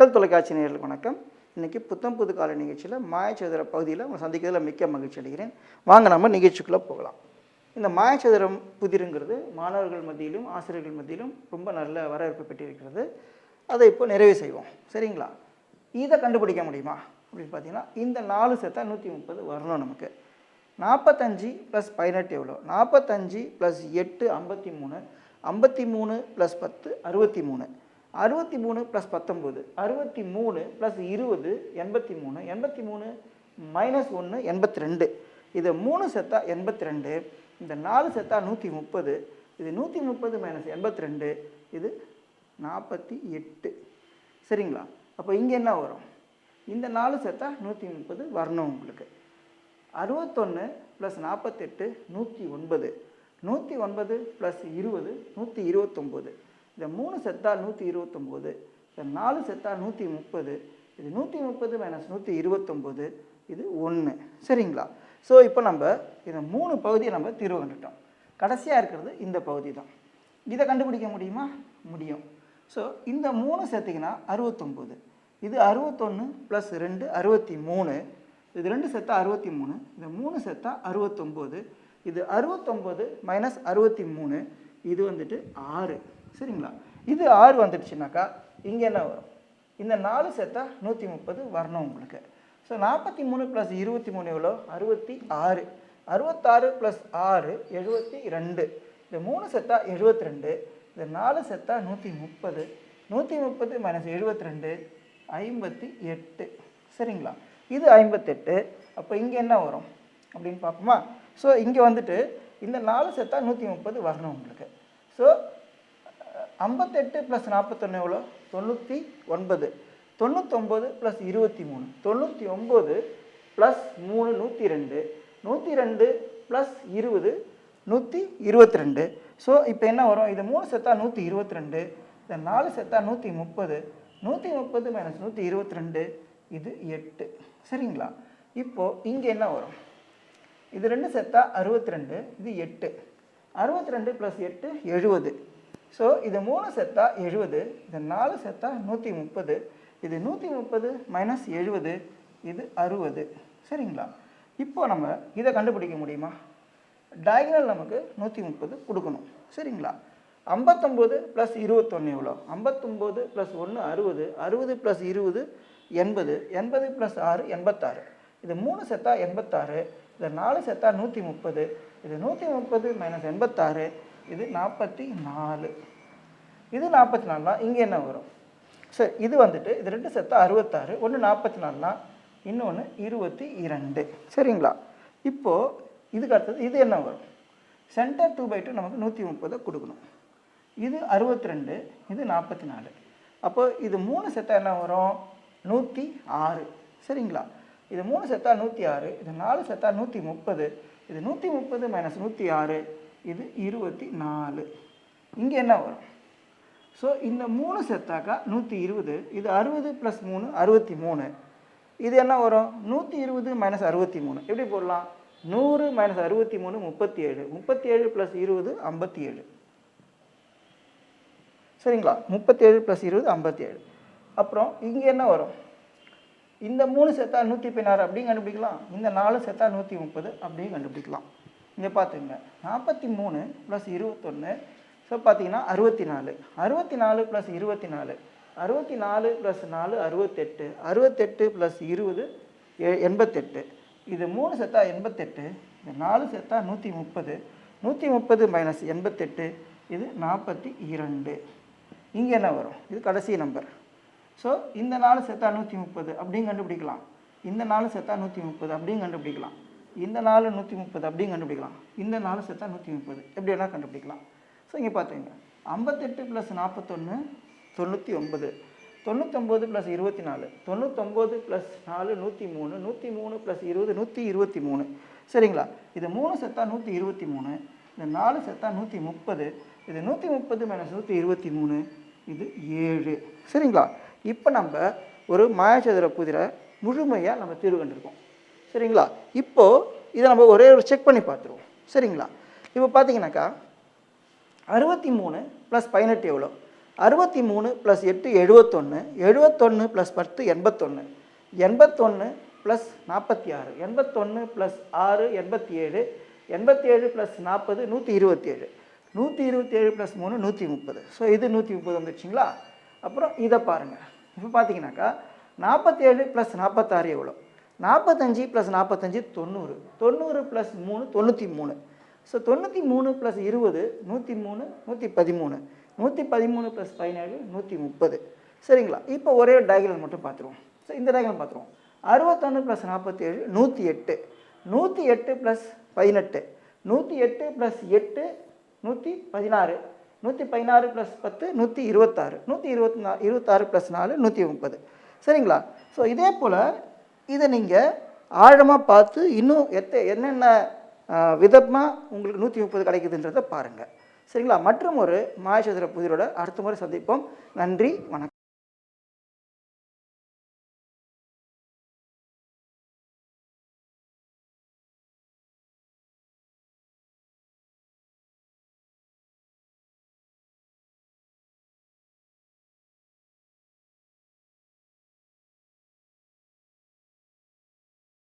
மக்கள் தொலைக்காட்சி நேயர்களுக்கு வணக்கம். இன்றைக்கி புத்தம் புது கால நிகழ்ச்சியில் மாயச்சதுர பகுதியில் உங்களை சந்திக்கிறதுல மிக்க மகிழ்ச்சி அடைகிறேன். வாங்க நம்ம நிகழ்ச்சிக்குள்ளே போகலாம். இந்த மாயச்சதுரம் புதிருங்கிறது மாணவர்கள் மத்தியிலும் ஆசிரியர்கள் மத்தியிலும் ரொம்ப நல்ல வரவேற்பு பெற்றிருக்கிறது. அதை இப்போ நிறைவு செய்வோம். சரிங்களா? இதை கண்டுபிடிக்க முடியுமா அப்படின்னு பார்த்தீங்கன்னா, இந்த 4 சேர்த்தா 130 வரணும். நமக்கு 45 + 18 எவ்வளோ? 45 + 8 53, 53 + 10 63, 63 + 19, 63 + 20 83, 83 - 1 82. இது 3 சேர்த்தா 82, இந்த 4 சேர்த்தா 130, இது 130 - 82, இது 48. சரிங்களா? அப்போ இங்கே என்ன வரும்? இந்த 4 சேர்த்தா 130 வரணும். உங்களுக்கு 61 + 48 109, 109 + 20 129, இந்த 3 செத்தா 129, இந்த 4 செத்தா 130, இது 130 - 129, இது 1. சரிங்களா? ஸோ இப்போ நம்ம இந்த 3 பகுதியை நம்ம தீர்வு கண்டுட்டோம். கடைசியாக இருக்கிறது இந்த பகுதி தான். இதை கண்டுபிடிக்க முடியுமா? முடியும். ஸோ இந்த 3 சேர்த்திங்கன்னா 69, இது 61 + 2 63, இது 2 செத்தா 63, இந்த 3 செத்தா 69, இது 69 - 63, இது வந்துட்டு 6. சரிங்களா? இது 6 வந்துடுச்சுனாக்கா இங்கே என்ன வரும்? இந்த 4 சேர்த்தா 130 வரணும் உங்களுக்கு. ஸோ 43 + 23 எவ்வளோ? 66, 66 + 6 72, இந்த 3 சேர்த்தா 72, இந்த 4 சேர்த்தா 130, 130 - 72 58. சரிங்களா? இது 58. அப்போ இங்கே என்ன வரும் அப்படின்னு பார்ப்போமா? ஸோ இங்கே வந்துட்டு இந்த 4 சேர்த்தா 130 வரணும் உங்களுக்கு. ஸோ 58 + 41 எவ்வளோ? 99, 99 + 23, 99 + 3 102, 102 + 20 122. ஸோ இப்போ என்ன வரும்? இது 3 சேர்த்தா 122, இந்த 4 சேர்த்தா 130, 130 - 122, இது 8. சரிங்களா? இப்போது இங்கே என்ன வரும்? இது 2 சேர்த்தா 62, இது 8, 62 + 8 70. ஸோ இது 3 சேர்த்தா 70, இது 4 சேர்த்தா 130, இது 130 - 70, இது 60. சரிங்களா? இப்போ நம்ம இதை கண்டுபிடிக்க முடியுமா? டயகனல் நமக்கு 130 கொடுக்கணும். சரிங்களா? 59 + 21 எவ்வளோ? 59 + 1 60, 60 + 20 80, 80 + 6 86, இது 3 சேர்த்தா 86, இது 4 சேர்த்தா 130, இது 130 - 86, இது 44. இது 44னா இங்கே என்ன வரும்? சரி, இது வந்துட்டு இது 2 சேர்த்தா 66, ஒன்று 44னா இன்னொன்று 22. சரிங்களா? இப்போது இதுக்கு அடுத்தது இது என்ன வரும்? சென்டர் 2/2 நமக்கு 130 கொடுக்கணும். இது 62, இது 44. அப்போ இது 3 சேர்த்தா என்ன வரும்? 106. சரிங்களா? இது 3 சேர்த்தா 106, இது 4 சேர்த்தா 130, இது 130 - 106, இது 24. இங்கே என்ன வரும்? ஸோ இந்த 3 சேர்த்தாக்கா 120, இது 60 + 3 63, இது என்ன வரும்? 120 - 63 எப்படி போடலாம்? 100 - 63 37, 37 + 20 57. சரிங்களா? 37 + 20 57. அப்புறம் இங்கே என்ன வரும்? இந்த 3 சேர்த்தா 116 அப்படியும் கண்டுபிடிக்கலாம், இந்த 4 சேர்த்தா 130 அப்படியும் கண்டுபிடிக்கலாம். இங்கே பார்த்துங்க, 43 + 21, ஸோ பார்த்தீங்கன்னா 64, 64 + 24, 64 + 4 68, 68 + 20 88, இது 3 சேர்த்தா 88, இந்த 4 சேர்த்தா 130, 130 - 88, இது 42. இங்கே என்ன வரும்? இது கடைசி நம்பர். ஸோ இந்த 4 சேர்த்தா 130 அப்படியும் கண்டுபிடிக்கலாம், இந்த 4 சேர்த்தா 130 அப்படியும் கண்டுபிடிக்கலாம், இந்த 4 130 அப்படியும் கண்டுபிடிக்கலாம், இந்த 4 சேர்த்தா 130 எப்படி வேணால் கண்டுபிடிக்கலாம். ஸோ இங்கே பார்த்துங்க, 58 + 41 99, 99 + 24, 99 + 4 103, 103 + 20 123. சரிங்களா? இது 3 சேர்த்தா 123, இந்த 4 சேர்த்தா 130, இது 130 - 123, இது 7. சரிங்களா? இப்போ நம்ம ஒரு மாயச்சதுர புதிரை முழுமையாக நம்ம தீர்வு கண்டிருக்கோம். சரிங்களா? இப்போது இதை நம்ம ஒரே ஒரு செக் பண்ணி பார்த்துருவோம். சரிங்களா? இப்போ பார்த்தீங்கன்னாக்கா 63 + 18 எவ்வளோ? 63 + 8 71, 71 + 10 81, 81 + 46, 81 + 6 87, 87 + 40 127, 127 + 3 130. ஸோ இது 130 வந்துருச்சுங்களா. அப்புறம் இதை பாருங்கள். இப்போ பார்த்தீங்கன்னாக்கா 47 + 46 எவ்வளோ? 45 + 45 90, 90 + 3 93. ஸோ 93 + 20 103, 113, 113 + 17 130. சரிங்களா. இப்போ ஒரே டயக்ராம் மட்டும் பார்த்துருவோம். ஸோ இந்த டயக்ராம் பார்த்துருவோம். 61 + 47 108, 108 + 18, 108 + 8 116, 116 + 10 126, 126 + 4 130. சரிங்களா. ஸோ இதே போல் இதை நீங்கள் ஆழமாக பார்த்து இன்னும் என்னென்ன விதமாக உங்களுக்கு 130 கிடைக்குதுன்றதை பாருங்கள். சரிங்களா. மற்றும் ஒரு மாயச்சதுர புதிரோட அடுத்த முறை சந்திப்போம். நன்றி, வணக்கம்.